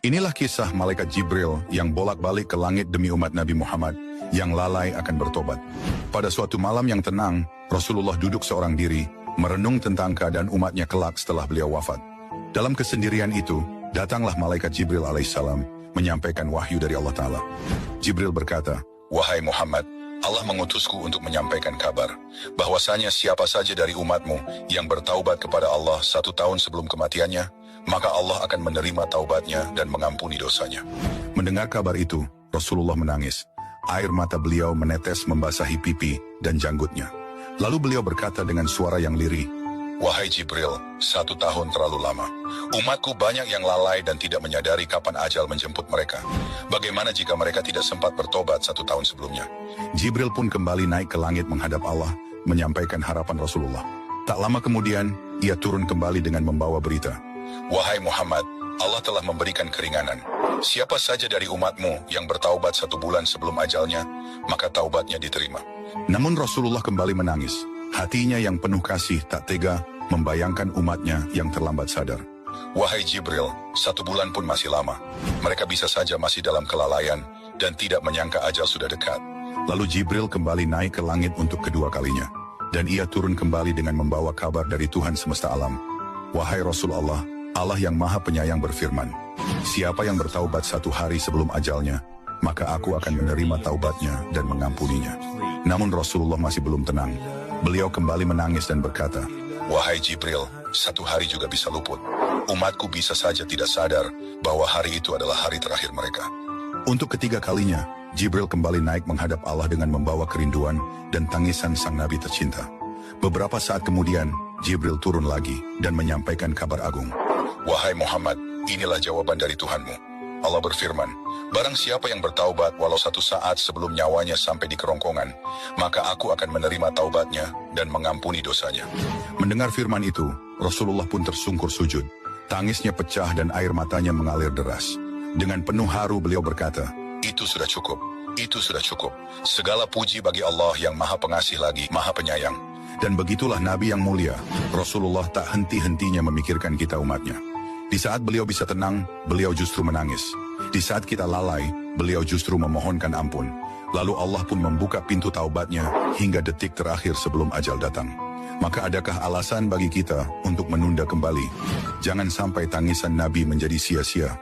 Inilah kisah malaikat Jibril yang bolak-balik ke langit demi umat Nabi Muhammad yang lalai akan bertobat. Pada suatu malam yang tenang, Rasulullah duduk seorang diri, merenung tentang keadaan umatnya kelak setelah beliau wafat. Dalam kesendirian itu, datanglah malaikat Jibril alaihissalam menyampaikan wahyu dari Allah Ta'ala. Jibril berkata, "Wahai Muhammad, Allah mengutusku untuk menyampaikan kabar bahwasanya siapa saja dari umatmu yang bertaubat kepada Allah 1 tahun sebelum kematiannya, maka Allah akan menerima taubatnya dan mengampuni dosanya." Mendengar kabar itu, Rasulullah menangis. Air mata beliau menetes membasahi pipi dan janggutnya. Lalu beliau berkata dengan suara yang lirih, "Wahai Jibril, 1 tahun terlalu lama. Umatku banyak yang lalai dan tidak menyadari kapan ajal menjemput mereka. Bagaimana jika mereka tidak sempat bertobat 1 tahun sebelumnya?" Jibril pun kembali naik ke langit menghadap Allah, menyampaikan harapan Rasulullah. Tak lama kemudian, ia turun kembali dengan membawa berita, "Wahai Muhammad, Allah telah memberikan keringanan. Siapa saja dari umatmu yang bertaubat 1 bulan sebelum ajalnya, maka taubatnya diterima." Namun Rasulullah kembali menangis. Hatinya yang penuh kasih tak tega membayangkan umatnya yang terlambat sadar. "Wahai Jibril, 1 bulan pun masih lama. Mereka bisa saja masih dalam kelalaian dan tidak menyangka ajal sudah dekat." Lalu Jibril kembali naik ke langit untuk kedua kalinya. Dan ia turun kembali dengan membawa kabar dari Tuhan semesta alam. "Wahai Rasulullah, Allah yang maha penyayang berfirman, siapa yang bertaubat 1 hari sebelum ajalnya, maka aku akan menerima taubatnya dan mengampuninya." Namun Rasulullah masih belum tenang. Beliau kembali menangis dan berkata, "Wahai Jibril, 1 hari juga bisa luput. Umatku bisa saja tidak sadar bahwa hari itu adalah hari terakhir mereka." Untuk ketiga kalinya, Jibril kembali naik menghadap Allah dengan membawa kerinduan dan tangisan sang Nabi tercinta. Beberapa saat kemudian, Jibril turun lagi dan menyampaikan kabar agung. "Wahai Muhammad, inilah jawaban dari Tuhanmu. Allah berfirman, barang siapa yang bertaubat walau 1 saat sebelum nyawanya sampai di kerongkongan, maka aku akan menerima taubatnya dan mengampuni dosanya." Mendengar firman itu, Rasulullah pun tersungkur sujud. Tangisnya pecah dan air matanya mengalir deras. Dengan penuh haru beliau berkata, "Itu sudah cukup, itu sudah cukup. Segala puji bagi Allah yang maha pengasih lagi, maha penyayang." Dan begitulah Nabi yang mulia, Rasulullah tak henti-hentinya memikirkan kita umatnya. Di saat beliau bisa tenang, beliau justru menangis. Di saat kita lalai, beliau justru memohonkan ampun. Lalu Allah pun membuka pintu taubatnya hingga detik terakhir sebelum ajal datang. Maka adakah alasan bagi kita untuk menunda kembali? Jangan sampai tangisan Nabi menjadi sia-sia.